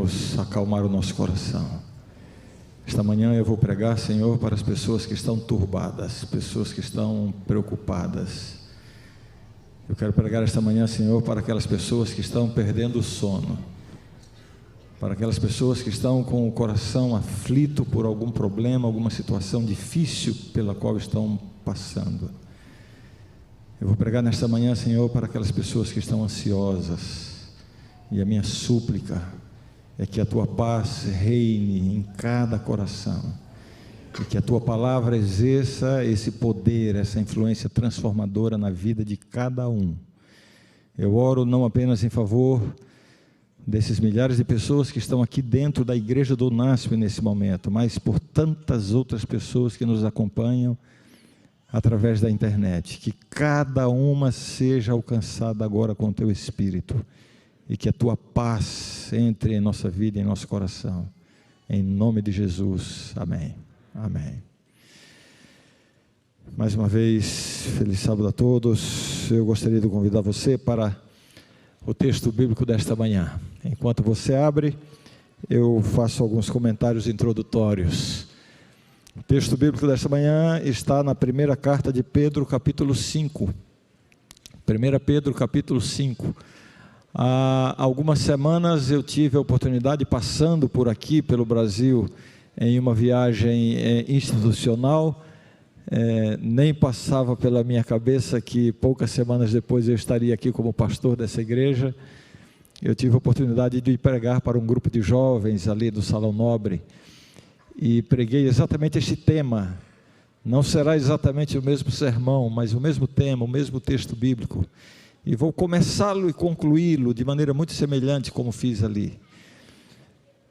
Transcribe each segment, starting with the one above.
vamos acalmar o nosso coração. Esta manhã eu vou pregar, Senhor, para as pessoas que estão turbadas, pessoas que estão preocupadas. Eu quero pregar esta manhã, Senhor, para aquelas pessoas que estão perdendo o sono, para aquelas pessoas que estão com o coração aflito por algum problema, alguma situação difícil pela qual estão passando. Eu vou pregar nesta manhã, Senhor, para aquelas pessoas que estão ansiosas, e a minha súplica é que a Tua paz reine em cada coração, e que a Tua palavra exerça esse poder, essa influência transformadora na vida de cada um. Eu oro não apenas em favor desses milhares de pessoas que estão aqui dentro da igreja do NASP nesse momento, mas por tantas outras pessoas que nos acompanham através da internet, que cada uma seja alcançada agora com o Teu Espírito, e que a Tua paz entre em nossa vida e em nosso coração, em nome de Jesus, amém, amém. Mais uma vez, feliz sábado a todos. Eu gostaria de convidar você para o texto bíblico desta manhã. Enquanto você abre, eu faço alguns comentários introdutórios. O texto bíblico desta manhã está na primeira carta de Pedro, capítulo 5. 1 Pedro, capítulo 5. Há algumas semanas eu tive a oportunidade, passando por aqui, pelo Brasil, em uma viagem institucional, nem passava pela minha cabeça que poucas semanas depois eu estaria aqui como pastor dessa igreja. Eu tive a oportunidade de pregar para um grupo de jovens ali do Salão Nobre, e preguei exatamente este tema. Não será exatamente o mesmo sermão, mas o mesmo tema, o mesmo texto bíblico. E vou começá-lo e concluí-lo de maneira muito semelhante como fiz ali.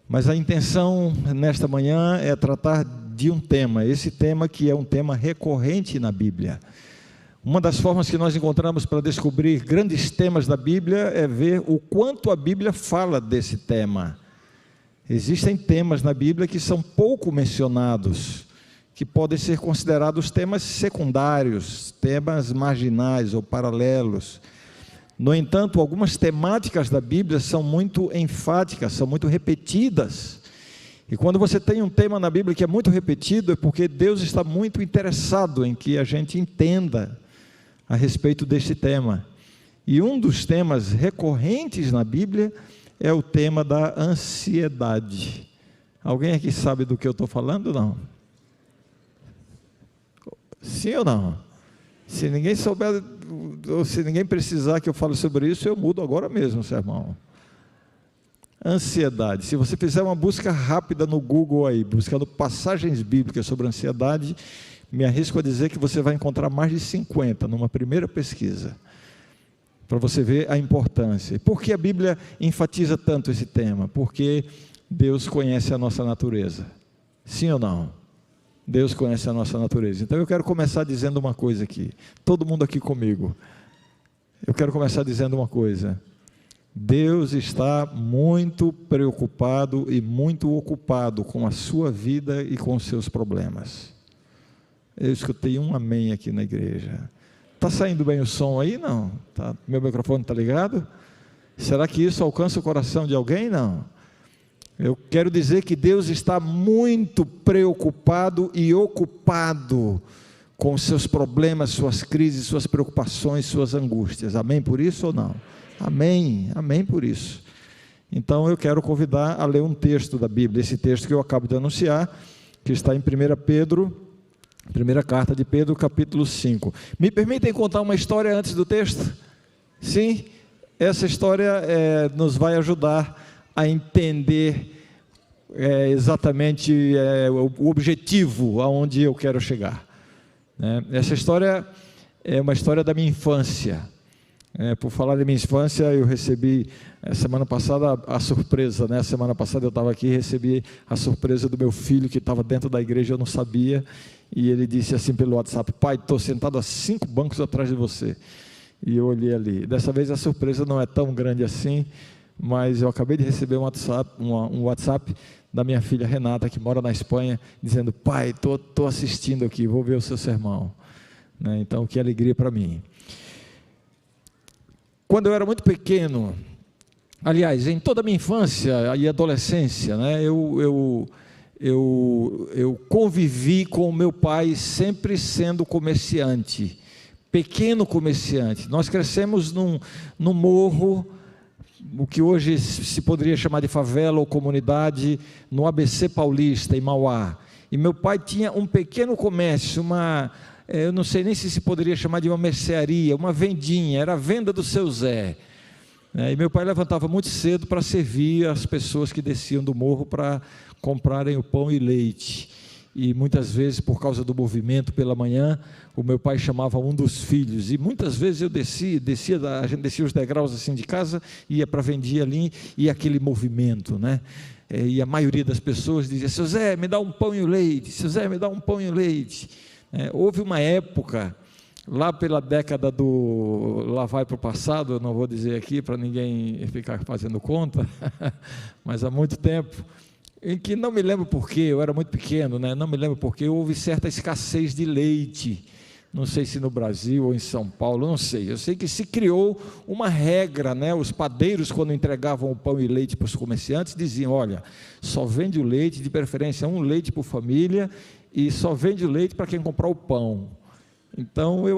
Mas a intenção nesta manhã é tratar de um tema, esse tema que é um tema recorrente na Bíblia. Uma das formas que nós encontramos para descobrir grandes temas da Bíblia é ver o quanto a Bíblia fala desse tema. Existem temas na Bíblia que são pouco mencionados, que podem ser considerados temas secundários, temas marginais ou paralelos. No entanto, algumas temáticas da Bíblia são muito enfáticas, são muito repetidas. E quando você tem um tema na Bíblia que é muito repetido, é porque Deus está muito interessado em que a gente entenda a respeito deste tema. E um dos temas recorrentes na Bíblia é o tema da ansiedade. Alguém aqui sabe do que eu estou falando, não? Sim ou não? Se ninguém souber, ou se ninguém precisar que eu fale sobre isso, eu mudo agora mesmo o sermão. Ansiedade. Se você fizer uma busca rápida no Google aí, buscando passagens bíblicas sobre ansiedade, me arrisco a dizer que você vai encontrar mais de 50 numa primeira pesquisa, para você ver a importância. Por que a Bíblia enfatiza tanto esse tema? Porque Deus conhece a nossa natureza. Sim ou não? Deus conhece a nossa natureza. Então eu quero começar dizendo uma coisa aqui. Todo mundo aqui comigo. Eu quero começar dizendo uma coisa. Deus está muito preocupado e muito ocupado com a sua vida e com os seus problemas. Eu escutei um amém aqui na igreja. Está saindo bem o som aí? Não? Tá? Meu microfone está ligado? Será que isso alcança o coração de alguém? Não. Eu quero dizer que Deus está muito preocupado e ocupado com os seus problemas, suas crises, suas preocupações, suas angústias. Amém por isso ou não? Amém, amém por isso. Então eu quero convidar a ler um texto da Bíblia, esse texto que eu acabo de anunciar, que está em 1 Pedro, primeira carta de Pedro, capítulo 5. Me permitem contar uma história antes do texto? Sim, essa história nos vai ajudar a entender exatamente o objetivo aonde eu quero chegar. Essa história é uma história da minha infância. Por falar da minha infância, eu recebi semana passada a surpresa, né? Semana passada eu estava aqui e recebi a surpresa do meu filho que estava dentro da igreja, eu não sabia, e ele disse assim pelo WhatsApp: pai, estou sentado a 5 bancos atrás de você. E eu olhei ali. Dessa vez a surpresa não é tão grande assim, mas eu acabei de receber um WhatsApp da minha filha Renata, que mora na Espanha, dizendo: pai, estou assistindo aqui, vou ver o seu sermão. Então, que alegria para mim. Quando eu era muito pequeno, Aliás, em toda a minha infância e adolescência, né, eu convivi com o meu pai sempre sendo comerciante, pequeno comerciante. Nós crescemos num morro, o que hoje se poderia chamar de favela ou comunidade, no ABC Paulista, em Mauá. E meu pai tinha um pequeno comércio, eu não sei nem se poderia chamar de uma mercearia, uma vendinha, era a venda do seu Zé. E meu pai levantava muito cedo para servir as pessoas que desciam do morro para comprarem o pão e leite. E muitas vezes, por causa do movimento pela manhã, o meu pai chamava um dos filhos, e muitas vezes eu a gente descia os degraus assim de casa, ia para a vendinha ali, e aquele movimento, né? E a maioria das pessoas dizia: seu Zé, me dá um pão e o leite, seu Zé, me dá um pão e o leite. Houve uma época, lá pela década lá vai para o passado, eu não vou dizer aqui para ninguém ficar fazendo conta, mas há muito tempo, em que não me lembro porquê, eu era muito pequeno, né? Não me lembro porquê, houve certa escassez de leite, não sei se no Brasil ou em São Paulo, não sei, eu sei que se criou uma regra, né? Os padeiros, quando entregavam o pão e leite para os comerciantes, diziam: olha, só vende o leite, de preferência um leite por família, e só vende o leite para quem comprar o pão. Então eu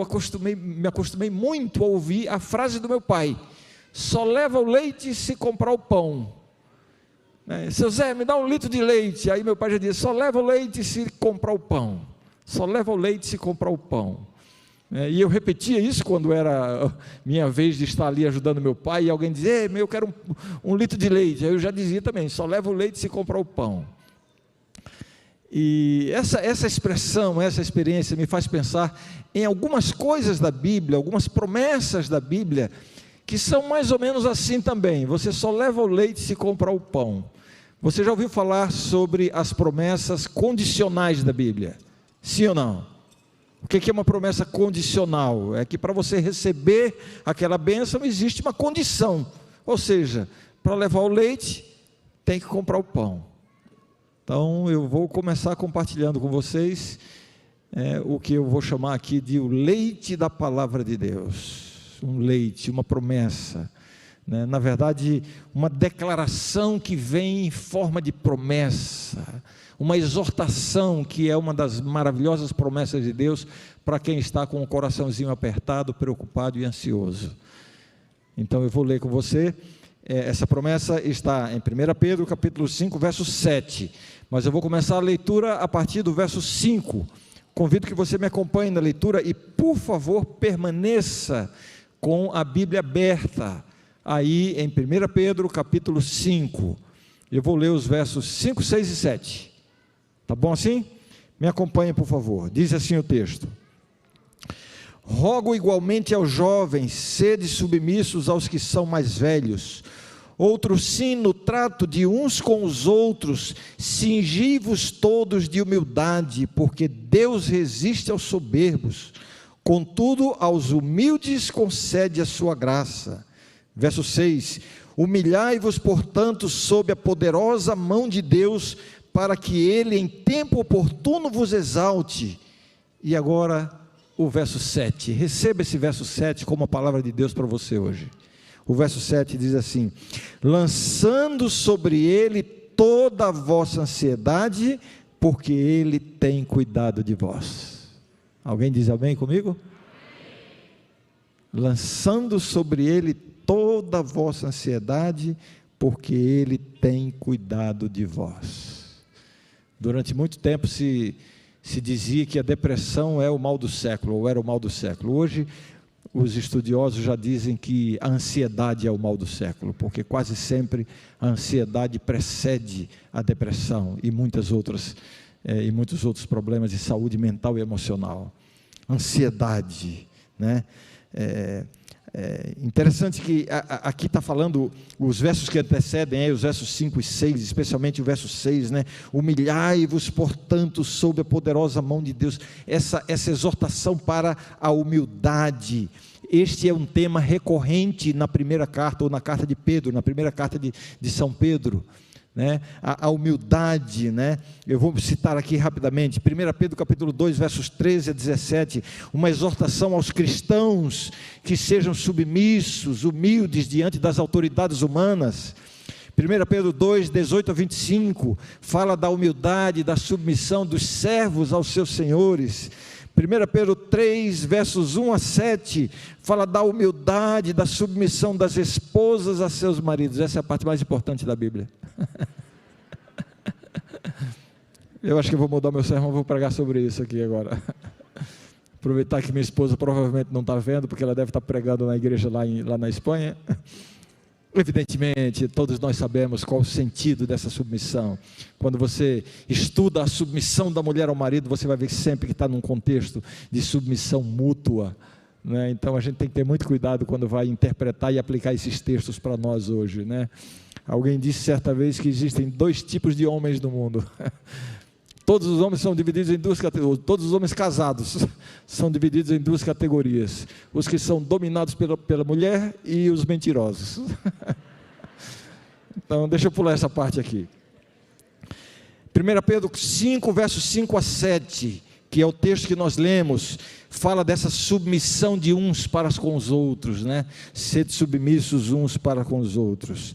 me acostumei muito a ouvir a frase do meu pai: só leva o leite se comprar o pão. Seu Zé, me dá um litro de leite. Aí meu pai já dizia: só leva o leite se comprar o pão. Só leva o leite se comprar o pão. E eu repetia isso quando era minha vez de estar ali ajudando meu pai, e alguém dizia: eu quero um litro de leite. Aí eu já dizia também: só leva o leite se comprar o pão. E essa expressão, essa experiência me faz pensar em algumas coisas da Bíblia, algumas promessas da Bíblia, que são mais ou menos assim também: você só leva o leite se comprar o pão. Você já ouviu falar sobre as promessas condicionais da Bíblia? Sim ou não? O que é uma promessa condicional? É que para você receber aquela bênção existe uma condição, ou seja, para levar o leite tem que comprar o pão. Então eu vou começar compartilhando com vocês o que eu vou chamar aqui de o leite da palavra de Deus. Um leite, uma promessa, né? Na verdade, uma declaração que vem em forma de promessa, uma exortação que é uma das maravilhosas promessas de Deus para quem está com o coraçãozinho apertado, preocupado e ansioso. Então eu vou ler com você. Essa promessa está em 1 Pedro capítulo 5, verso 7, mas eu vou começar a leitura a partir do verso 5. Convido que você me acompanhe na leitura e, por favor, permaneça com a Bíblia aberta aí em 1 Pedro capítulo 5. Eu vou ler os versos 5, 6 e 7. Tá bom assim? Me acompanhe, por favor. Diz assim o texto: rogo igualmente aos jovens, sede submissos aos que são mais velhos. Outro sim, no trato de uns com os outros, cingi-vos todos de humildade, porque Deus resiste aos soberbos, contudo aos humildes concede a sua graça. Verso 6: humilhai-vos, portanto, sob a poderosa mão de Deus, para que Ele em tempo oportuno vos exalte. E agora o verso 7, receba esse verso 7 como a palavra de Deus para você hoje. O verso 7 diz assim: lançando sobre Ele toda a vossa ansiedade, porque Ele tem cuidado de vós. Alguém diz amém comigo? Lançando sobre Ele toda a vossa ansiedade, porque Ele tem cuidado de vós. Durante muito tempo se dizia que a depressão é o mal do século, ou era o mal do século. Hoje os estudiosos já dizem que a ansiedade é o mal do século, porque quase sempre a ansiedade precede a depressão e muitos outros problemas de saúde mental e emocional. Ansiedade, né? Interessante que aqui está falando, os versos que antecedem, os versos 5 e 6, especialmente o verso 6, né? Humilhai-vos, portanto, sob a poderosa mão de Deus. Essa exortação para a humildade. Este é um tema recorrente na primeira carta, ou na carta de Pedro, na primeira carta de São Pedro, né? A humildade, né? Eu vou citar aqui rapidamente, 1 Pedro capítulo 2, versos 13 a 17, uma exortação aos cristãos que sejam submissos, humildes diante das autoridades humanas. 1 Pedro 2, 18 a 25, fala da humildade, da submissão dos servos aos seus senhores. 1 Pedro 3, versos 1 a 7, fala da humildade, da submissão das esposas a seus maridos. Essa é a parte mais importante da Bíblia. Eu acho que eu vou mudar meu sermão, vou pregar sobre isso aqui agora. Aproveitar que minha esposa provavelmente não está vendo, porque ela deve estar pregando na igreja lá na Espanha. Evidentemente, todos nós sabemos qual o sentido dessa submissão. Quando você estuda a submissão da mulher ao marido, você vai ver sempre que está num contexto de submissão mútua, né? Então a gente tem que ter muito cuidado quando vai interpretar e aplicar esses textos para nós hoje, né? Alguém disse certa vez que existem 2 tipos de homens no mundo. Todos os homens são divididos em 2 categorias, todos os homens casados são divididos em 2 categorias, os que são dominados pela mulher e os mentirosos. Então deixa eu pular essa parte aqui. 1 Pedro 5, versos 5 a 7, que é o texto que nós lemos, fala dessa submissão de uns para com os outros, né? Sede submissos uns para com os outros.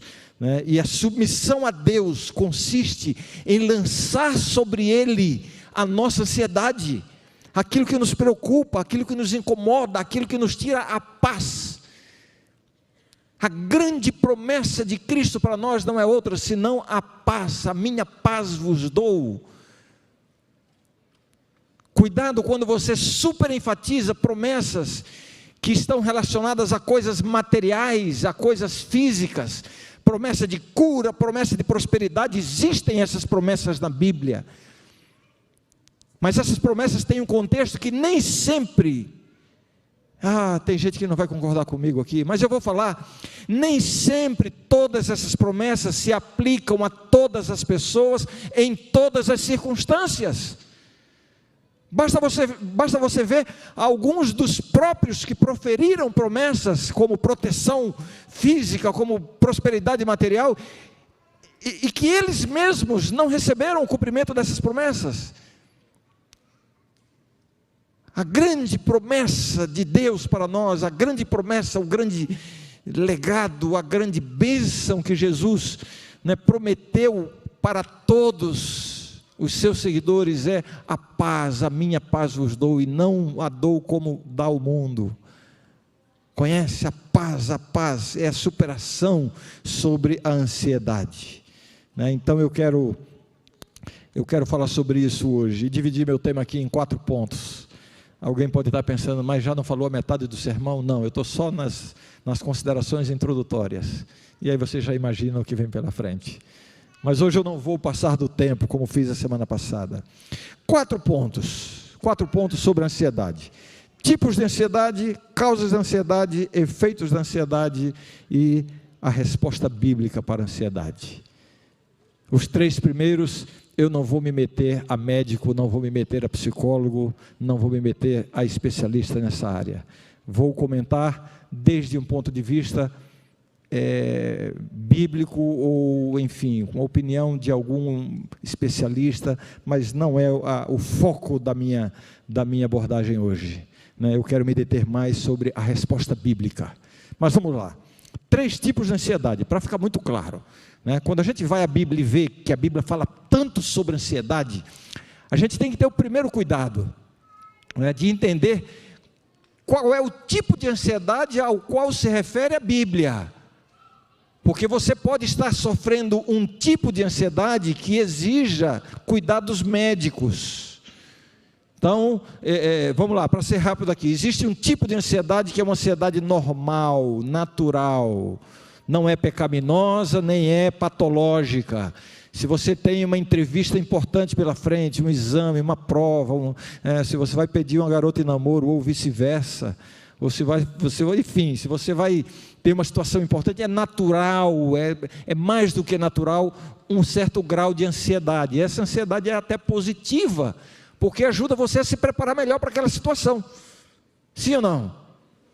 E a submissão a Deus consiste em lançar sobre Ele a nossa ansiedade, aquilo que nos preocupa, aquilo que nos incomoda, aquilo que nos tira a paz. A grande promessa de Cristo para nós não é outra senão a paz. A minha paz vos dou. Cuidado quando você superenfatiza promessas que estão relacionadas a coisas materiais, a coisas físicas, promessa de cura, promessa de prosperidade. Existem essas promessas na Bíblia, mas essas promessas têm um contexto que nem sempre, tem gente que não vai concordar comigo aqui, mas eu vou falar, nem sempre todas essas promessas se aplicam a todas as pessoas, em todas as circunstâncias. Basta você ver alguns dos próprios que proferiram promessas como proteção física, como prosperidade material, e que eles mesmos não receberam o cumprimento dessas promessas. A grande promessa de Deus para nós, a grande promessa, o grande legado, a grande bênção que Jesus, prometeu para todos os seus seguidores é a paz. A minha paz vos dou e não a dou como dá o mundo. Conhece a paz é a superação sobre a ansiedade, Então eu quero falar sobre isso hoje e dividir meu tema aqui em 4 pontos. Alguém pode estar pensando, mas já não falou a metade do sermão? Não, eu estou só nas considerações introdutórias, e aí você já imagina o que vem pela frente. Mas hoje eu não vou passar do tempo, como fiz a semana passada. 4 pontos sobre a ansiedade. Tipos de ansiedade, causas da ansiedade, efeitos da ansiedade e a resposta bíblica para a ansiedade. Os 3 primeiros, eu não vou me meter a médico, não vou me meter a psicólogo, não vou me meter a especialista nessa área. Vou comentar desde um ponto de vista bíblico, ou enfim, com a opinião de algum especialista, mas não é o foco da minha abordagem hoje, Eu quero me deter mais sobre a resposta bíblica. Mas vamos lá. 3 tipos de ansiedade, para ficar muito claro, Quando a gente vai à Bíblia e vê que a Bíblia fala tanto sobre ansiedade, a gente tem que ter o primeiro cuidado, de entender qual é o tipo de ansiedade ao qual se refere a Bíblia. Porque você pode estar sofrendo um tipo de ansiedade que exija cuidados médicos. Então, vamos lá, para ser rápido aqui. Existe um tipo de ansiedade que é uma ansiedade normal, natural. Não é pecaminosa, nem é patológica. Se você tem uma entrevista importante pela frente, um exame, uma prova, se você vai pedir uma garota em namoro ou vice-versa, ou se você vai ter uma situação importante, é natural, é mais do que natural, um certo grau de ansiedade. E essa ansiedade é até positiva, porque ajuda você a se preparar melhor para aquela situação. Sim ou não?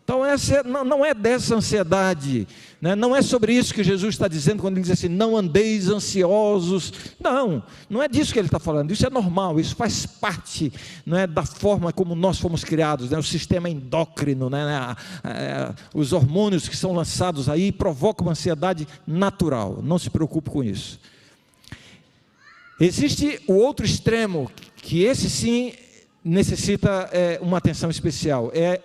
Então essa não é dessa ansiedade, né? Não é sobre isso que Jesus está dizendo quando ele diz assim, não andeis ansiosos. Não é disso que ele está falando. Isso é normal, isso faz parte, né, da forma como nós fomos criados, né? O sistema endócrino, né? Os hormônios que são lançados aí provocam uma ansiedade natural. Não se preocupe com isso. Existe o outro extremo, que esse sim necessita uma atenção especial, é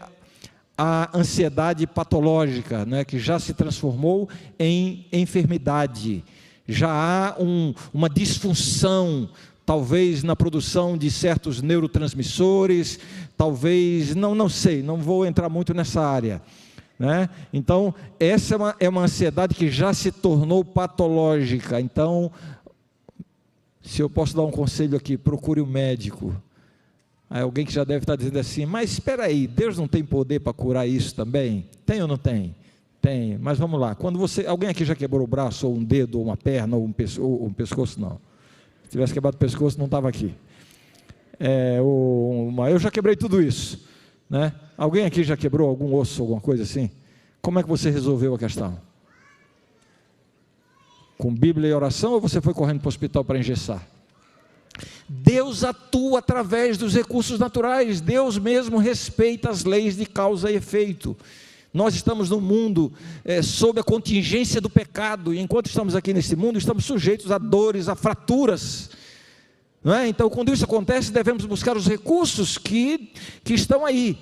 a ansiedade patológica, né, que já se transformou em enfermidade, já há uma disfunção, talvez na produção de certos neurotransmissores, talvez, não sei, não vou entrar muito nessa área, né? Então, essa é uma ansiedade que já se tornou patológica. Então, se eu posso dar um conselho aqui, procure um médico. Aí alguém que já deve estar dizendo assim, mas espera aí, Deus não tem poder para curar isso também? Tem ou não tem? Tem, mas vamos lá, alguém aqui já quebrou o braço, ou um dedo, ou uma perna, ou um pescoço? Não. Se tivesse quebrado o pescoço, não estava aqui. Eu já quebrei tudo isso, né? Alguém aqui já quebrou algum osso, alguma coisa assim? Como é que você resolveu a questão? Com Bíblia e oração, ou você foi correndo para o hospital para engessar? Deus atua através dos recursos naturais. Deus mesmo respeita as leis de causa e efeito. Nós estamos no mundo sob a contingência do pecado, e enquanto estamos aqui nesse mundo, estamos sujeitos a dores, a fraturas, não é? Então, quando isso acontece, devemos buscar os recursos que estão aí.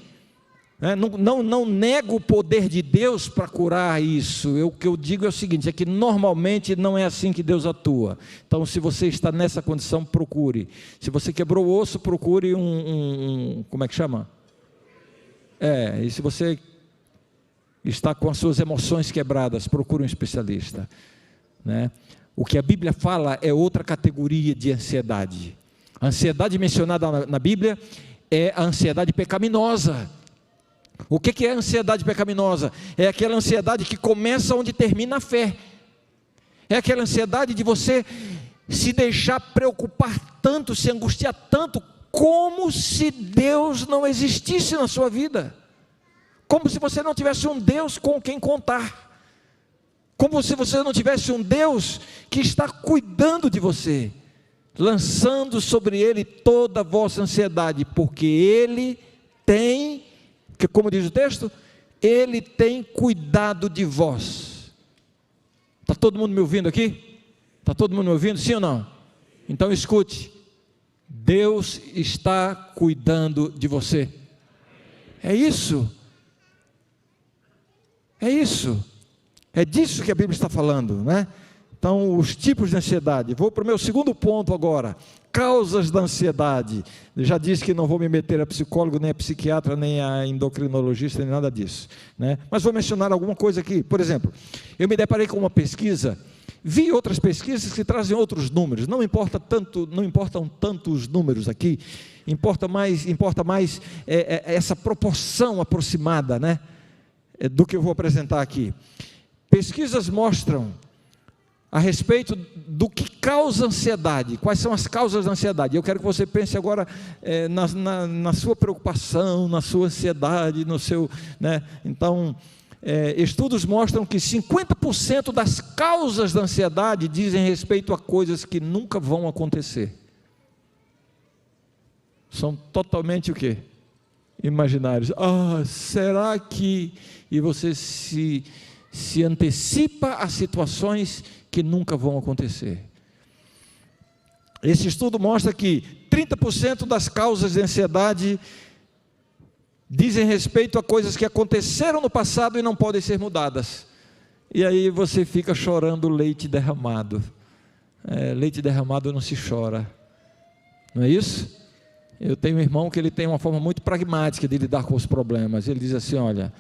Não nego o poder de Deus para curar isso. O que eu digo é o seguinte, é que normalmente não é assim que Deus atua. Então, se você está nessa condição, procure. Se você quebrou o osso, procure como é que chama? E se você está com as suas emoções quebradas, procure um especialista, né? O que a Bíblia fala é outra categoria de ansiedade. A ansiedade mencionada na Bíblia é a ansiedade pecaminosa. O que é a ansiedade pecaminosa? É aquela ansiedade que começa onde termina a fé. É aquela ansiedade de você se deixar preocupar tanto, se angustiar tanto, como se Deus não existisse na sua vida. Como se você não tivesse um Deus com quem contar. Como se você não tivesse um Deus que está cuidando de você, lançando sobre Ele toda a vossa ansiedade, porque Ele tem, como diz o texto, Ele tem cuidado de vós. Está todo mundo me ouvindo aqui? Está todo mundo me ouvindo, sim ou não? Então escute, Deus está cuidando de você. É isso. É isso. É disso que a Bíblia está falando, né? Então, os tipos de ansiedade. Vou para o meu segundo ponto agora. Causas da ansiedade. Eu já disse que não vou me meter a psicólogo, nem a psiquiatra, nem a endocrinologista, nem nada disso, né? Mas vou mencionar alguma coisa aqui. Por exemplo, eu me deparei com uma pesquisa, vi outras pesquisas que trazem outros números. Não importam tanto os números aqui, importa mais essa proporção aproximada, né, do que eu vou apresentar aqui. Pesquisas mostram a respeito do que causa ansiedade. Quais são as causas da ansiedade? Eu quero que você pense agora na sua preocupação, na sua ansiedade, no seu, né? Então, estudos mostram que 50% das causas da ansiedade dizem respeito a coisas que nunca vão acontecer. São totalmente o quê? Imaginários. Será que... E você se antecipa a situações que nunca vão acontecer. Esse estudo mostra que 30% das causas de ansiedade dizem respeito a coisas que aconteceram no passado e não podem ser mudadas. E aí você fica chorando leite derramado. Leite derramado não se chora, não é isso? Eu tenho um irmão que ele tem uma forma muito pragmática de lidar com os problemas. Ele diz assim, olha,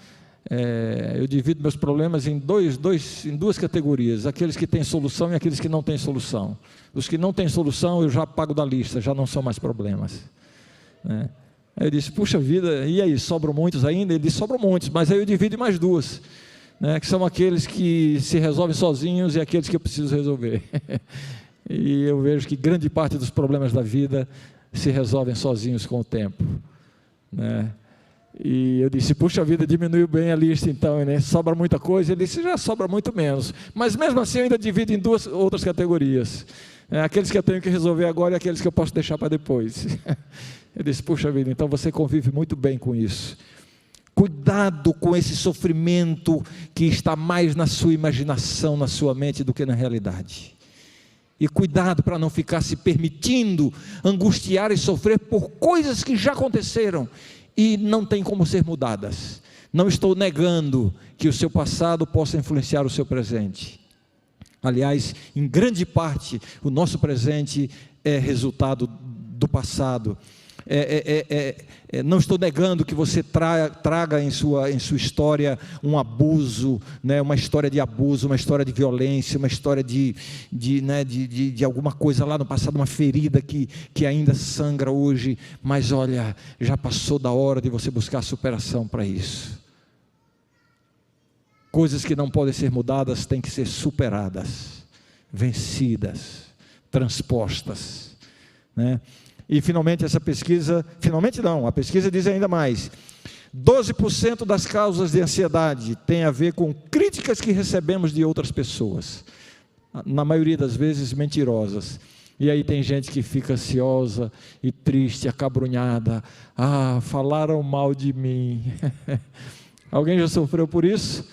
eu divido meus problemas em duas categorias, aqueles que têm solução e aqueles que não têm solução. Os que não têm solução eu já apago da lista, já não são mais problemas, né? Aí eu disse, puxa vida, e aí, sobram muitos ainda? Ele disse, sobram muitos, mas aí eu divido em mais duas, né, que são aqueles que se resolvem sozinhos e aqueles que eu preciso resolver. E eu vejo que grande parte dos problemas da vida se resolvem sozinhos com o tempo, né? E eu disse, puxa vida, diminuiu bem a lista então, né? Sobra muita coisa. Ele disse, já sobra muito menos. Mas mesmo assim eu ainda divido em duas outras categorias. Aqueles que eu tenho que resolver agora e aqueles que eu posso deixar para depois. Eu disse, puxa vida, então você convive muito bem com isso. Cuidado com esse sofrimento que está mais na sua imaginação, na sua mente, do que na realidade. E cuidado para não ficar se permitindo angustiar e sofrer por coisas que já aconteceram e não tem como ser mudadas. Não estou negando que o seu passado possa influenciar o seu presente. Aliás, em grande parte, o nosso presente é resultado do passado. Não estou negando que você traga em sua história um abuso, né, uma história de abuso, uma história de violência, uma história de alguma coisa lá no passado, uma ferida que ainda sangra hoje, mas olha, já passou da hora de você buscar superação para isso. Coisas que não podem ser mudadas têm que ser superadas, vencidas, transpostas, né? E finalmente essa pesquisa, a pesquisa diz ainda mais, 12% das causas de ansiedade tem a ver com críticas que recebemos de outras pessoas, na maioria das vezes mentirosas. E aí tem gente que fica ansiosa e triste, acabrunhada, falaram mal de mim. Alguém já sofreu por isso?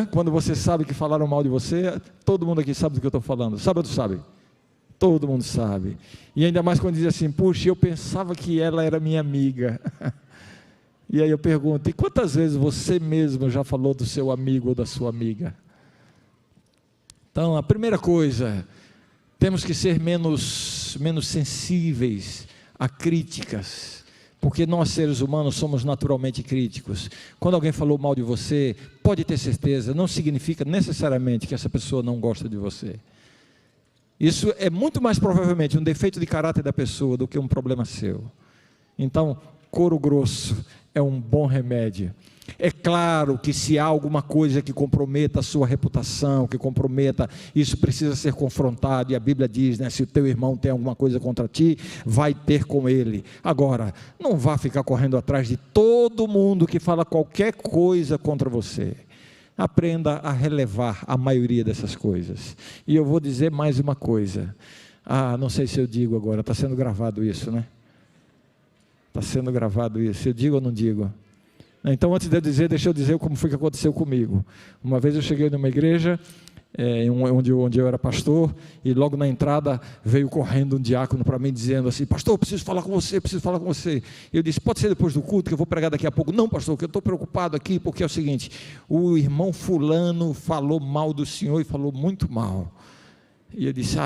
Quando você sabe que falaram mal de você, todo mundo aqui sabe do que eu estou falando, sabe ou não sabe? Todo mundo sabe, e ainda mais quando diz assim, puxa, eu pensava que ela era minha amiga. E aí eu pergunto, e quantas vezes você mesmo já falou do seu amigo ou da sua amiga? Então, a primeira coisa, temos que ser menos sensíveis a críticas, porque nós seres humanos somos naturalmente críticos. Quando alguém falou mal de você, pode ter certeza, não significa necessariamente que essa pessoa não gosta de você. Isso é muito mais provavelmente um defeito de caráter da pessoa do que um problema seu. Então, couro grosso é um bom remédio. É claro que se há alguma coisa que comprometa a sua reputação, que comprometa, isso precisa ser confrontado, e a Bíblia diz, né, se o teu irmão tem alguma coisa contra ti, vai ter com ele. Agora, não vá ficar correndo atrás de todo mundo que fala qualquer coisa contra você. Aprenda a relevar a maioria dessas coisas. E eu vou dizer mais uma coisa. Não sei se eu digo agora, está sendo gravado isso, né? Está sendo gravado isso. Eu digo ou não digo? Então, antes de eu dizer, deixa eu dizer como foi que aconteceu comigo. Uma vez eu cheguei numa igreja, onde eu era pastor, e logo na entrada veio correndo um diácono para mim dizendo assim, pastor, preciso falar com você. Eu disse, pode ser depois do culto que eu vou pregar daqui a pouco. Não, pastor, que eu estou preocupado aqui, porque é o seguinte, o irmão fulano falou mal do senhor e falou muito mal. E eu disse,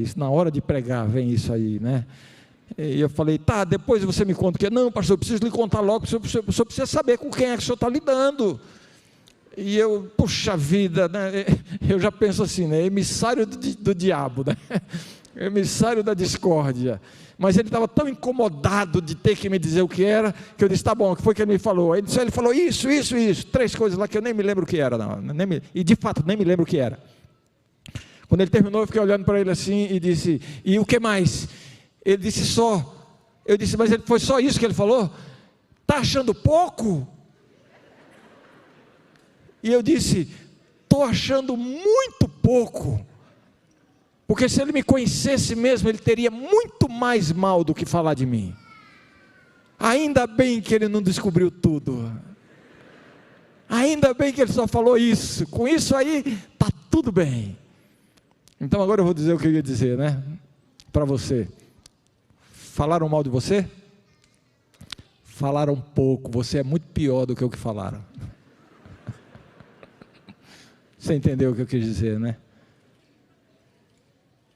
isso, na hora de pregar vem isso aí, né? E eu falei, depois você me conta o que é. Não, pastor, eu preciso lhe contar logo, o senhor precisa saber com quem é que o senhor está lidando. E eu, puxa vida, né? Eu já penso assim, né? Emissário do diabo, né? Emissário da discórdia. Mas ele estava tão incomodado de ter que me dizer o que era, que eu disse, tá bom, o que foi que ele me falou? Ele falou isso, 3 coisas lá que eu nem me lembro o que era, e de fato nem me lembro o que era. Quando ele terminou, eu fiquei olhando para ele assim e disse, e o que mais? Ele disse só. Eu disse, mas foi só isso que ele falou? Está achando pouco? E eu disse, estou achando muito pouco, porque se ele me conhecesse mesmo, ele teria muito mais mal do que falar de mim. Ainda bem que ele não descobriu tudo, ainda bem que ele só falou isso, com isso aí está tudo bem. Então agora eu vou dizer o que eu ia dizer, né, para você. Falaram mal de você? Falaram pouco, você é muito pior do que o que falaram. Você entendeu o que eu quis dizer, né?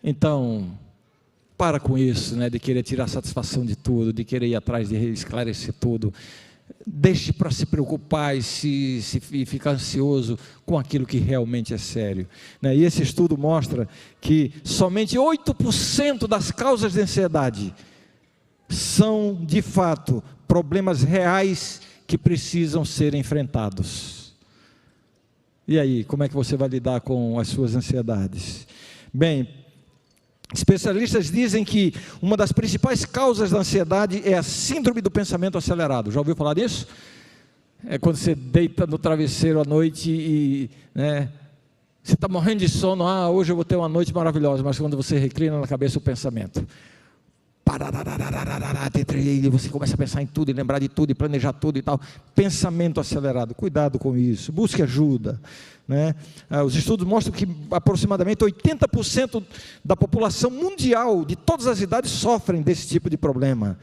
Então, para com isso, né, de querer tirar satisfação de tudo, de querer ir atrás de esclarecer tudo. Deixe para se preocupar e ficar ansioso com aquilo que realmente é sério, né? E esse estudo mostra que somente 8% das causas de ansiedade são, de fato, problemas reais que precisam ser enfrentados. E aí, como é que você vai lidar com as suas ansiedades? Bem, Especialistas dizem que uma das principais causas da ansiedade é a síndrome do pensamento acelerado. Já ouviu falar disso? É quando você deita no travesseiro à noite e você está morrendo de sono. Hoje eu vou ter uma noite maravilhosa. Mas quando você reclina na cabeça o pensamento, e você começa a pensar em tudo, e lembrar de tudo, e planejar tudo e tal. Pensamento acelerado. Cuidado com isso, busque ajuda, Os estudos mostram que aproximadamente 80% da população mundial, de todas as idades, sofrem desse tipo de problema,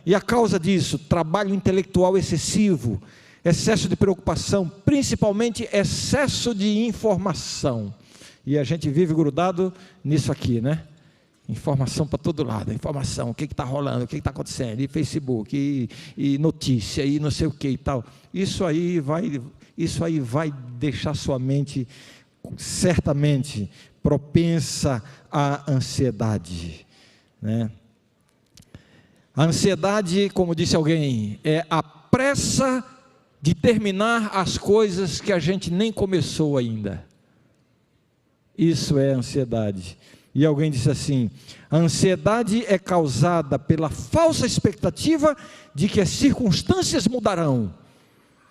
E a causa disso: trabalho intelectual excessivo, excesso de preocupação, principalmente excesso de informação. E a gente vive grudado nisso aqui, Informação para todo lado, informação, o que está rolando, o que está acontecendo, e Facebook, e notícia, e não sei o que e tal. Isso aí vai deixar sua mente certamente propensa à ansiedade, A ansiedade, como disse alguém, é a pressa de terminar as coisas que a gente nem começou ainda. Isso é ansiedade. E alguém disse assim: a ansiedade é causada pela falsa expectativa de que as circunstâncias mudarão.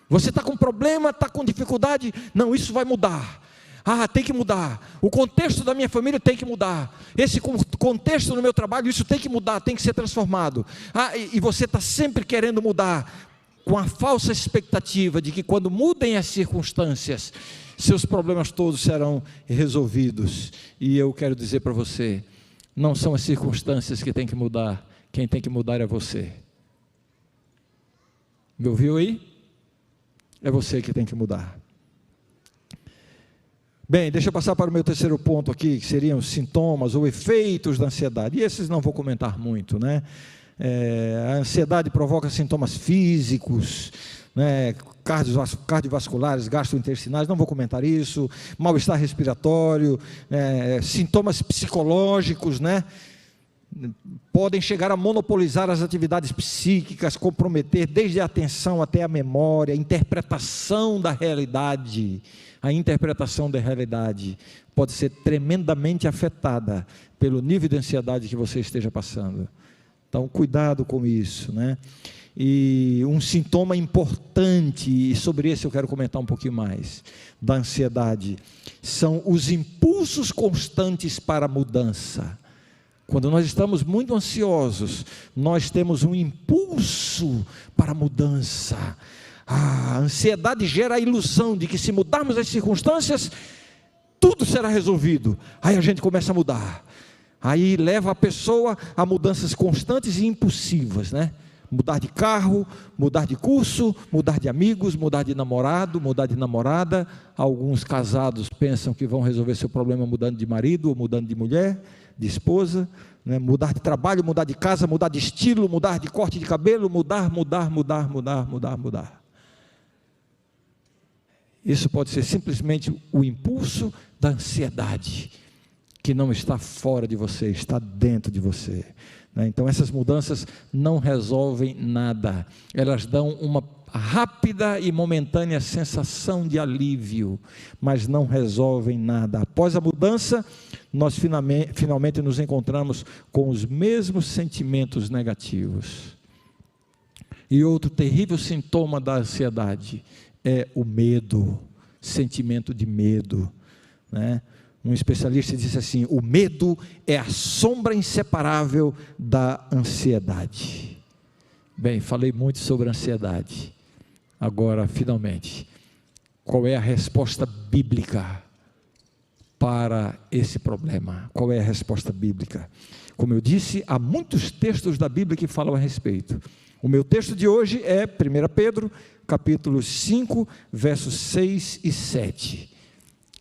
Você está com problema, está com dificuldade, não, isso vai mudar. Tem que mudar. O contexto da minha família tem que mudar. Esse contexto no meu trabalho, isso tem que mudar, tem que ser transformado. E você está sempre querendo mudar, com a falsa expectativa de que quando mudem as circunstâncias, seus problemas todos serão resolvidos. E eu quero dizer para você: não são as circunstâncias que tem que mudar, quem tem que mudar é você. Me ouviu aí? É você que tem que mudar. Bem, deixa eu passar para o meu terceiro ponto aqui, que seriam os sintomas ou efeitos da ansiedade. E esses não vou comentar muito, A ansiedade provoca sintomas físicos, cardiovasculares, gastrointestinais, não vou comentar isso, mal-estar respiratório, sintomas psicológicos, podem chegar a monopolizar as atividades psíquicas, comprometer desde a atenção até a memória, a interpretação da realidade. A interpretação da realidade pode ser tremendamente afetada pelo nível de ansiedade que você esteja passando. Então, cuidado com isso, E um sintoma importante, e sobre esse eu quero comentar um pouquinho mais, da ansiedade, são os impulsos constantes para a mudança. Quando nós estamos muito ansiosos, nós temos um impulso para a mudança. A ansiedade gera a ilusão de que se mudarmos as circunstâncias, tudo será resolvido. Aí a gente começa a mudar. Aí leva a pessoa a mudanças constantes e impulsivas, Mudar de carro, mudar de curso, mudar de amigos, mudar de namorado, mudar de namorada. Alguns casados pensam que vão resolver seu problema mudando de marido ou mudando de mulher, de esposa, Mudar de trabalho, mudar de casa, mudar de estilo, mudar de corte de cabelo, mudar. Isso pode ser simplesmente o impulso da ansiedade, que não está fora de você, está dentro de você. Então essas mudanças não resolvem nada, elas dão uma rápida e momentânea sensação de alívio, mas não resolvem nada. Após a mudança, nós finalmente nos encontramos com os mesmos sentimentos negativos. E outro terrível sintoma da ansiedade é o medo, sentimento de medo, Um especialista disse assim: o medo é a sombra inseparável da ansiedade. Bem, falei muito sobre ansiedade. Agora, finalmente, qual é a resposta bíblica para esse problema? Qual é a resposta bíblica? Como eu disse, há muitos textos da Bíblia que falam a respeito. O meu texto de hoje é 1 Pedro, capítulo 5, versos 6 e 7.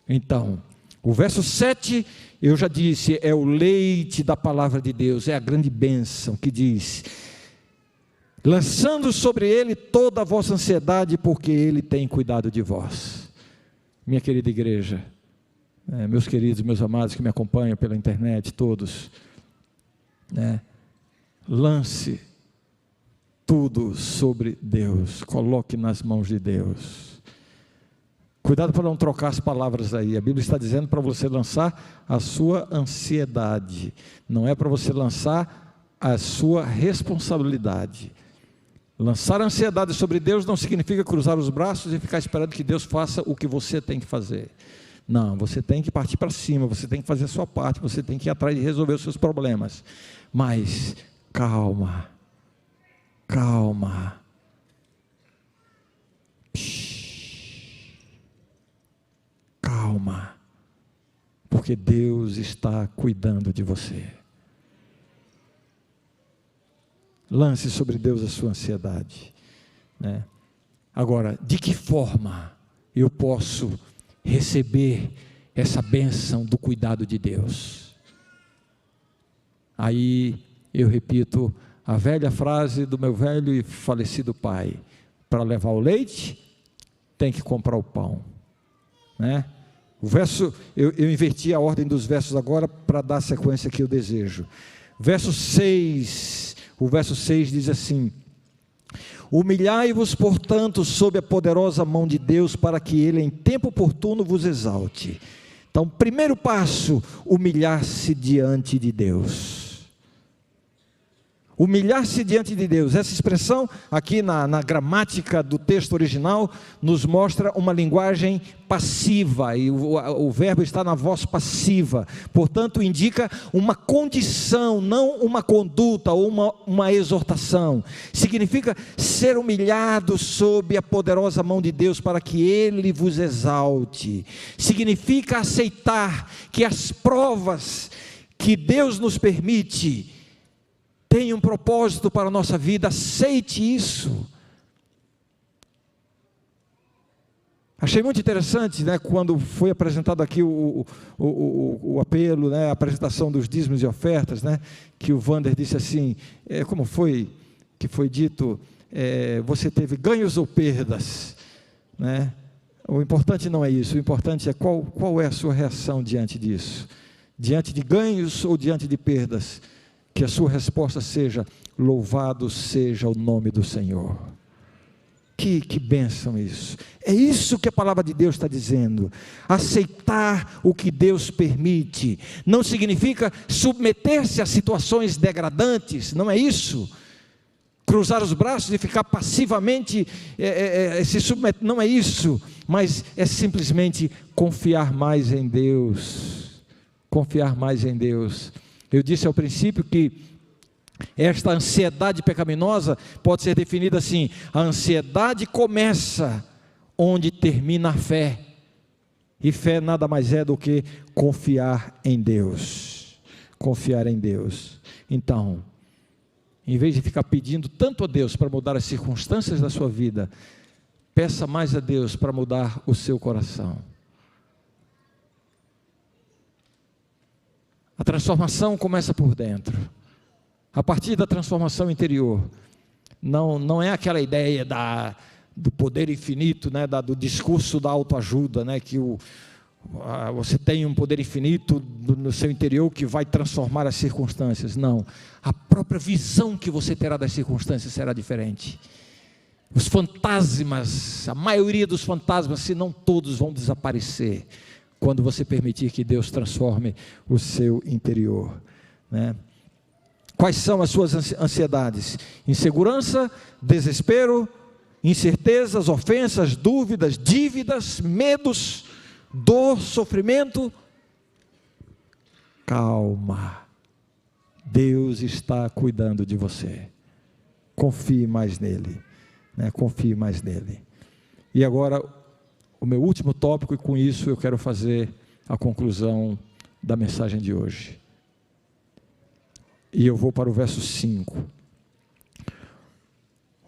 Então, o verso 7, eu já disse, é o leite da palavra de Deus, é a grande bênção que diz: lançando sobre ele toda a vossa ansiedade, porque ele tem cuidado de vós. Minha querida igreja, meus queridos, meus amados que me acompanham pela internet, todos, lance tudo sobre Deus, coloque nas mãos de Deus. Cuidado para não trocar as palavras aí. A Bíblia está dizendo para você lançar a sua ansiedade. Não é para você lançar a sua responsabilidade. Lançar a ansiedade sobre Deus não significa cruzar os braços e ficar esperando que Deus faça o que você tem que fazer. Não, você tem que partir para cima, você tem que fazer a sua parte, você tem que ir atrás de resolver os seus problemas. Mas calma, calma. Calma, porque Deus está cuidando de você. Lance sobre Deus a sua ansiedade, né? Agora, de que forma eu posso receber essa bênção do cuidado de Deus? Aí eu repito a velha frase do meu velho e falecido pai: para levar o leite, tem que comprar o pão, né? O verso, eu inverti a ordem dos versos agora para dar a sequência que eu desejo. Verso 6, o verso 6 diz assim: humilhai-vos, portanto, sob a poderosa mão de Deus, para que Ele em tempo oportuno vos exalte. Então, primeiro passo, humilhar-se diante de Deus. Humilhar-se diante de Deus. Essa expressão aqui na gramática do texto original nos mostra uma linguagem passiva, e o verbo está na voz passiva, portanto indica uma condição, não uma conduta ou uma exortação. Significa ser humilhado sob a poderosa mão de Deus para que Ele vos exalte. Significa aceitar que as provas que Deus nos permite tem um propósito para a nossa vida. Aceite isso. Achei muito interessante, né, quando foi apresentado aqui o apelo, né, a apresentação dos dízimos e ofertas, né, que o Wander disse assim, como foi que foi dito, você teve ganhos ou perdas, né? O importante não é isso, o importante é qual é a sua reação diante disso, diante de ganhos ou diante de perdas. Que a sua resposta seja: louvado seja o nome do Senhor. Que bênção isso. É isso que a palavra de Deus está dizendo. Aceitar o que Deus permite não significa submeter-se a situações degradantes, não é isso. Cruzar os braços e ficar passivamente se submeter, não é isso. Mas é simplesmente confiar mais em Deus. Confiar mais em Deus. Eu disse ao princípio que esta ansiedade pecaminosa pode ser definida assim: a ansiedade começa onde termina a fé, e fé nada mais é do que confiar em Deus. Confiar em Deus. Então, em vez de ficar pedindo tanto a Deus para mudar as circunstâncias da sua vida, peça mais a Deus para mudar o seu coração. A transformação começa por dentro, a partir da transformação interior. Não é aquela ideia do poder infinito, né, do discurso da autoajuda, né, que você tem um poder infinito no seu interior que vai transformar as circunstâncias. Não, a própria visão que você terá das circunstâncias será diferente. Os fantasmas, a maioria dos fantasmas, se não todos, vão desaparecer quando você permitir que Deus transforme o seu interior, né? Quais são as suas ansiedades? Insegurança, desespero, incertezas, ofensas, dúvidas, dívidas, medos, dor, sofrimento. Calma, Deus está cuidando de você. Confie mais nele, né? Confie mais nele. E agora, o meu último tópico, e com isso eu quero fazer a conclusão da mensagem de hoje. E eu vou para o verso 5.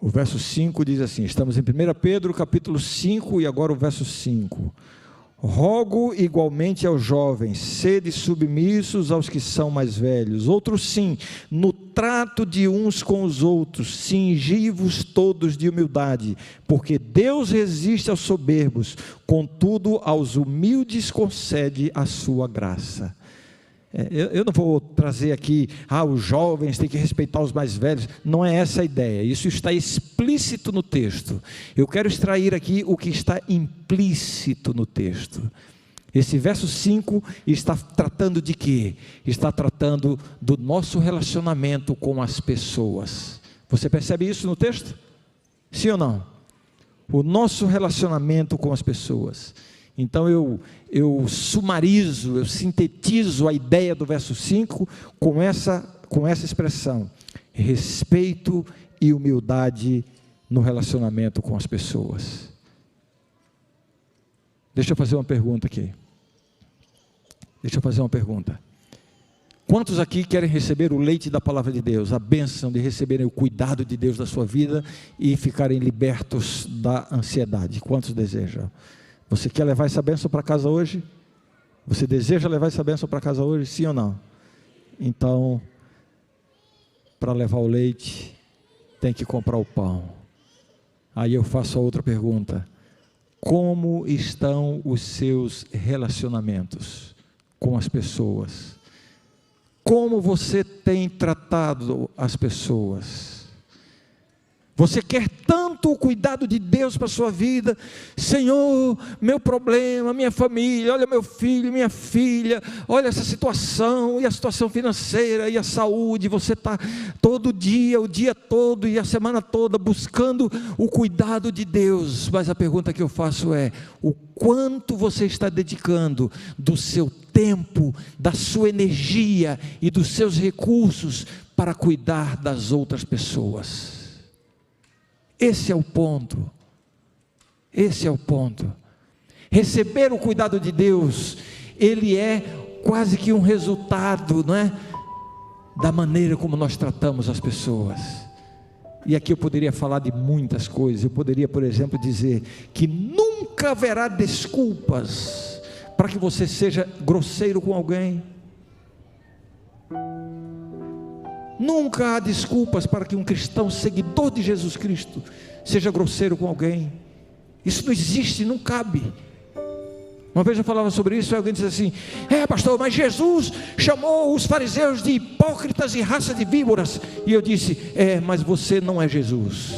O verso 5 diz assim, estamos em 1 Pedro capítulo 5 e agora o verso 5. Rogo igualmente aos jovens, sede submissos aos que são mais velhos. Outros sim, no trato de uns com os outros, cingi-vos todos de humildade, porque Deus resiste aos soberbos, contudo aos humildes concede a sua graça. Eu não vou trazer aqui, os jovens têm que respeitar os mais velhos. Não é essa a ideia, isso está explícito no texto. Eu quero extrair aqui o que está implícito no texto. Esse verso 5 está tratando de quê? Está tratando do nosso relacionamento com as pessoas. Você percebe isso no texto? Sim ou não? O nosso relacionamento com as pessoas. Então eu sumarizo, eu sintetizo a ideia do verso 5 com essa expressão: respeito e humildade no relacionamento com as pessoas. Deixa eu fazer uma pergunta aqui. Quantos aqui querem receber o leite da palavra de Deus, a bênção de receberem o cuidado de Deus da sua vida e ficarem libertos da ansiedade? Quantos desejam? Você quer levar essa bênção para casa hoje? Você deseja levar essa bênção para casa hoje, sim ou não? Então, para levar o leite, tem que comprar o pão. Aí eu faço a outra pergunta: como estão os seus relacionamentos com as pessoas? Como você tem tratado as pessoas? Você quer tanto o cuidado de Deus para a sua vida? Senhor, meu problema, minha família, olha meu filho, minha filha, olha essa situação, e a situação financeira, e a saúde. Você está todo dia, o dia todo e a semana toda buscando o cuidado de Deus. Mas a pergunta que eu faço é: o quanto você está dedicando do seu tempo, da sua energia e dos seus recursos para cuidar das outras pessoas? Esse é o ponto. Receber o cuidado de Deus, ele é quase que um resultado, não é? Da maneira como nós tratamos as pessoas. E aqui eu poderia falar de muitas coisas. Eu poderia, por exemplo, dizer que nunca haverá desculpas para que você seja grosseiro com alguém. Nunca há desculpas para que um cristão seguidor de Jesus Cristo seja grosseiro com alguém. Isso não existe, não cabe. Uma vez eu falava sobre isso e alguém disse assim: pastor, mas Jesus chamou os fariseus de hipócritas e raça de víboras. E eu disse: mas você não é Jesus.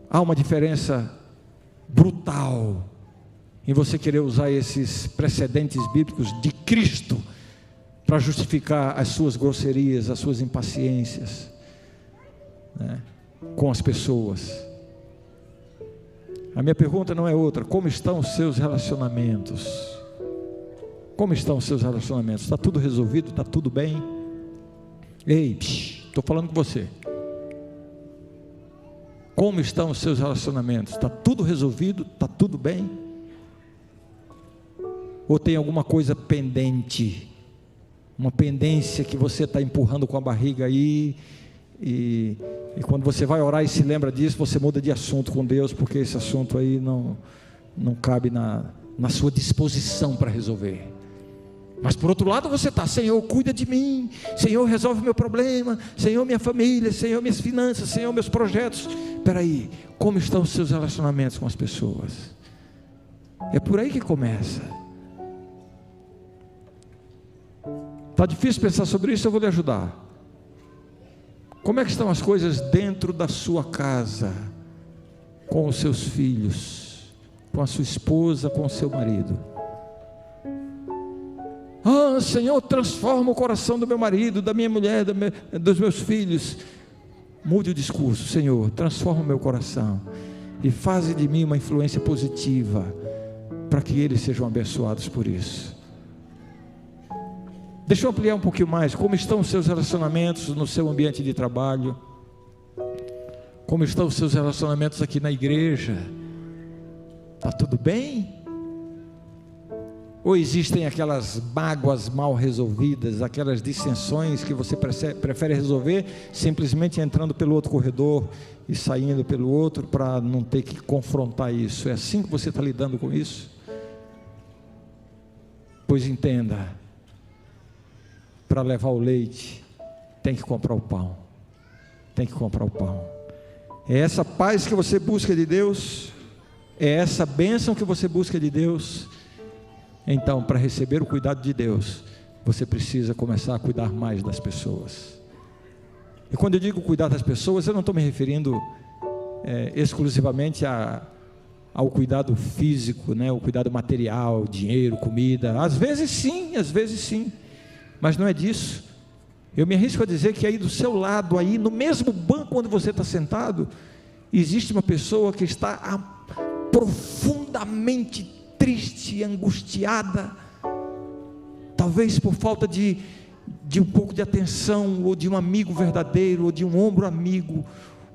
Há uma diferença brutal em você querer usar esses precedentes bíblicos de Cristo para justificar as suas grosserias, as suas impaciências, né, com as pessoas. A minha pergunta não é outra: como estão os seus relacionamentos? Como estão os seus relacionamentos? Está tudo resolvido? Está tudo bem? Ei, estou falando com você. Como estão os seus relacionamentos? Está tudo resolvido? Está tudo bem? Ou tem alguma coisa pendente, uma pendência que você está empurrando com a barriga aí, e quando você vai orar e se lembra disso, você muda de assunto com Deus, porque esse assunto aí não cabe na sua disposição para resolver. Mas por outro lado você está: Senhor, cuida de mim, Senhor, resolve meu problema, Senhor, minha família, Senhor, minhas finanças, Senhor, meus projetos. Espera aí, como estão os seus relacionamentos com as pessoas? É por aí que começa. Está difícil pensar sobre isso? Eu vou lhe ajudar. Como é que estão as coisas dentro da sua casa, com os seus filhos, com a sua esposa, com o seu marido? Senhor, transforma o coração do meu marido, da minha mulher, dos meus filhos. Mude o discurso: Senhor, transforma o meu coração e faze de mim uma influência positiva, para que eles sejam abençoados por isso. Deixa eu ampliar um pouquinho mais. Como estão os seus relacionamentos no seu ambiente de trabalho? Como estão os seus relacionamentos aqui na igreja? Está tudo bem? Ou existem aquelas mágoas mal resolvidas, aquelas dissensões que você prefere resolver simplesmente entrando pelo outro corredor e saindo pelo outro, para não ter que confrontar isso? É assim que você está lidando com isso? Pois entenda: para levar o leite, tem que comprar o pão. Tem que comprar o pão. É essa paz que você busca de Deus? é essa bênção que você busca de Deus, então, para receber o cuidado de Deus, você precisa começar a cuidar mais das pessoas. E quando eu digo cuidar das pessoas, eu não estou me referindo exclusivamente ao cuidado físico, né? O cuidado material, dinheiro, comida. Às vezes sim, mas não é disso. Eu me arrisco a dizer que aí do seu lado, aí no mesmo banco onde você está sentado, existe uma pessoa que está profundamente triste e angustiada, talvez por falta de um pouco de atenção, ou de um amigo verdadeiro, ou de um ombro amigo,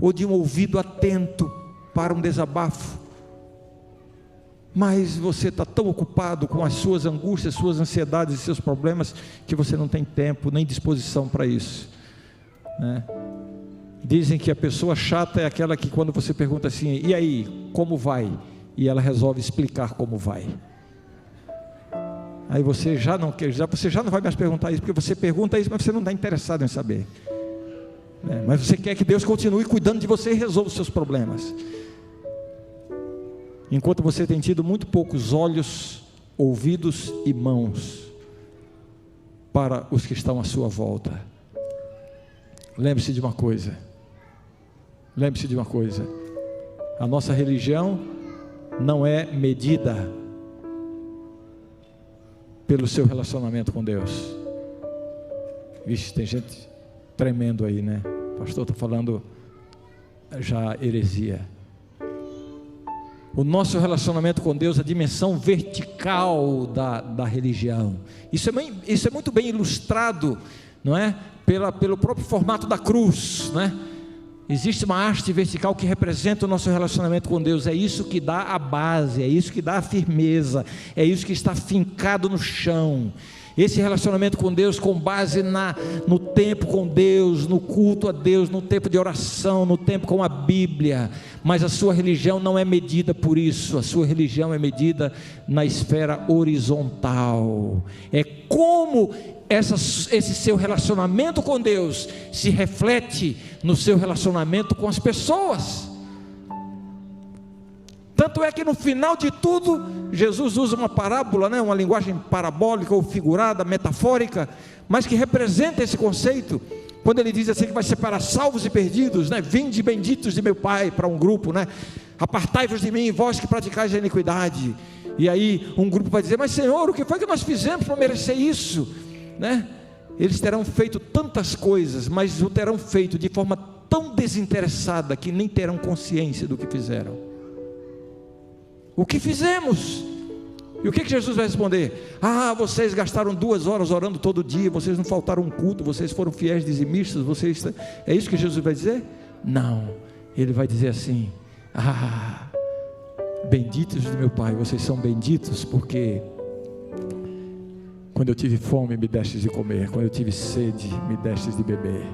ou de um ouvido atento para um desabafo. Mas você está tão ocupado com as suas angústias, suas ansiedades e seus problemas, que você não tem tempo nem disposição para isso, né? Dizem que a pessoa chata é aquela que, quando você pergunta assim, e aí, como vai? E ela resolve explicar como vai. Aí você já não vai mais perguntar isso, porque você pergunta isso, mas você não está interessado em saber, né? Mas você quer que Deus continue cuidando de você e resolva os seus problemas. Enquanto você tem tido muito poucos olhos, ouvidos e mãos para os que estão à sua volta. Lembre-se de uma coisa, a nossa religião não é medida pelo seu relacionamento com Deus. Vixe, tem gente tremendo aí, né? O pastor está falando já heresia. O nosso relacionamento com Deus, a dimensão vertical da religião, isso é muito bem ilustrado, não é? Pelo próprio formato da cruz, não é? Existe uma haste vertical que representa o nosso relacionamento com Deus. É isso que dá a base, é isso que dá a firmeza, é isso que está fincado no chão. Esse relacionamento com Deus, com base no tempo com Deus, no culto a Deus, no tempo de oração, no tempo com a Bíblia. Mas a sua religião não é medida por isso. A sua religião é medida na esfera horizontal. É como esse seu relacionamento com Deus se reflete no seu relacionamento com as pessoas. Tanto é que no final de tudo, Jesus usa uma parábola, né? Uma linguagem parabólica ou figurada, metafórica, mas que representa esse conceito, quando ele diz assim que vai separar salvos e perdidos, né? Vinde benditos de meu Pai, para um grupo, né? Apartai-vos de mim, vós que praticais a iniquidade. E aí um grupo vai dizer, mas Senhor, o que foi que nós fizemos para merecer isso, né? Eles terão feito tantas coisas, mas o terão feito de forma tão desinteressada, que nem terão consciência do que fizeram. O que fizemos? E o que Jesus vai responder? Vocês gastaram 2 horas orando todo dia, vocês não faltaram um culto, vocês foram fiéis dizimistas, é isso que Jesus vai dizer? Não, ele vai dizer assim, benditos de meu Pai, vocês são benditos, porque quando eu tive fome me destes de comer, quando eu tive sede me destes de beber,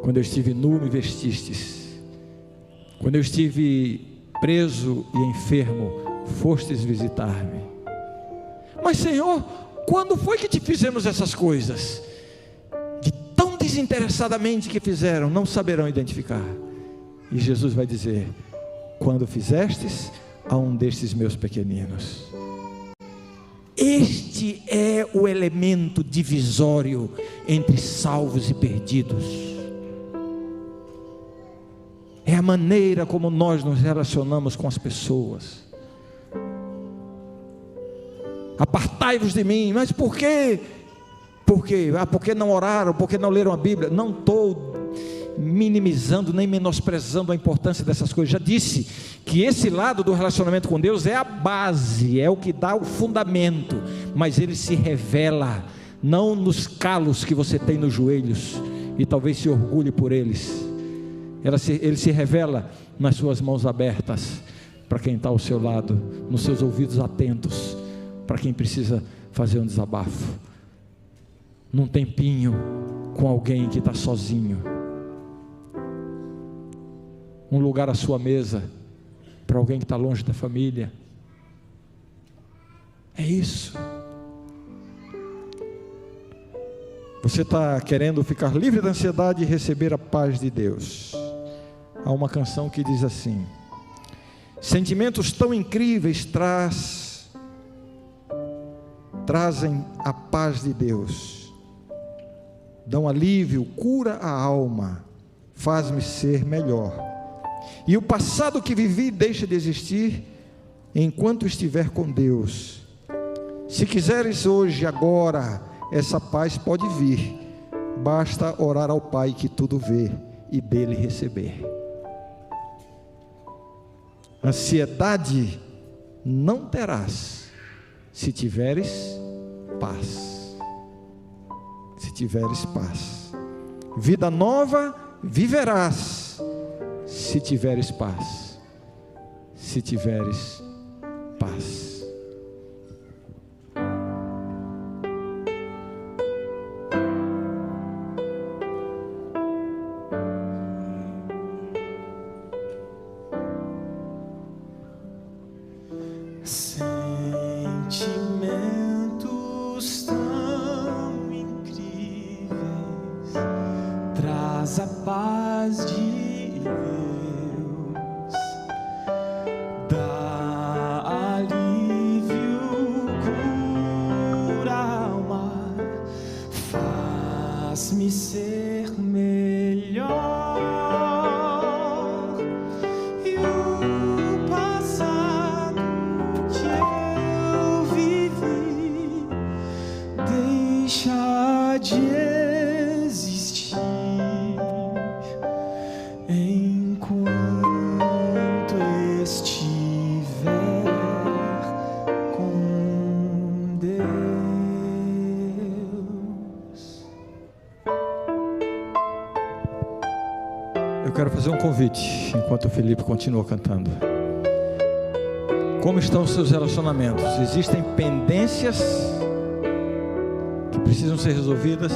quando eu estive nu me vestistes, quando eu estive preso e enfermo, fostes visitar-me. Mas Senhor, quando foi que te fizemos essas coisas? De tão desinteressadamente que fizeram, não saberão identificar. E Jesus vai dizer, quando fizestes a um destes meus pequeninos. Este é o elemento divisório entre salvos e perdidos. É a maneira como nós nos relacionamos com as pessoas. Apartai-vos de mim, mas por quê? Porque não oraram, porque não leram a Bíblia. Não estou minimizando nem menosprezando a importância dessas coisas. Já disse que esse lado do relacionamento com Deus é a base, é o que dá o fundamento, mas ele se revela não nos calos que você tem nos joelhos e talvez se orgulhe por eles. Ele se revela nas suas mãos abertas para quem está ao seu lado, nos seus ouvidos atentos para quem precisa fazer um desabafo, num tempinho com alguém que está sozinho, um lugar à sua mesa para alguém que está longe da família. É isso. Você está querendo ficar livre da ansiedade e receber a paz de Deus. Há uma canção que diz assim: Sentimentos tão incríveis trazem a paz de Deus, dão alívio, cura a alma, faz-me ser melhor. E o passado que vivi deixa de existir enquanto estiver com Deus. Se quiseres hoje, agora, essa paz pode vir, basta orar ao Pai que tudo vê e dele receber. Ansiedade não terás se tiveres paz. Se tiveres paz. Vida nova viverás se tiveres paz. Se tiveres paz. Sentimentos tão incríveis, traz a paz de Deus, dá alívio, cura a alma, faz-me ser melhor. Deixa de existir enquanto estiver com Deus. Eu quero fazer um convite, enquanto o Felipe continua cantando. Como estão os seus relacionamentos? Existem pendências que precisam ser resolvidas?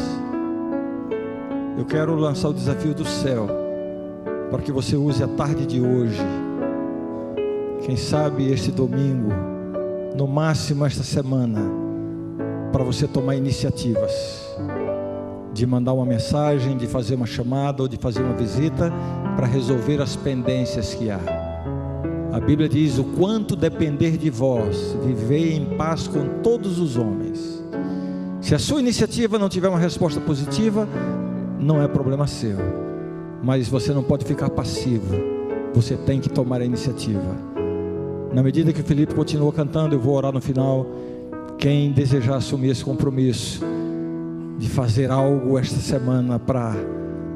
Eu quero lançar o desafio do céu, para que você use a tarde de hoje, quem sabe este domingo, no máximo esta semana, para você tomar iniciativas, de mandar uma mensagem, de fazer uma chamada ou de fazer uma visita, para resolver as pendências que há. A Bíblia diz: o quanto depender de vós, vivei em paz com todos os homens. Se a sua iniciativa não tiver uma resposta positiva, não é problema seu, mas você não pode ficar passivo, você tem que tomar a iniciativa. Na medida que o Felipe continua cantando, eu vou orar no final. Quem desejar assumir esse compromisso de fazer algo esta semana para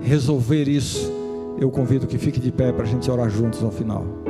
resolver isso, eu convido que fique de pé para a gente orar juntos ao final.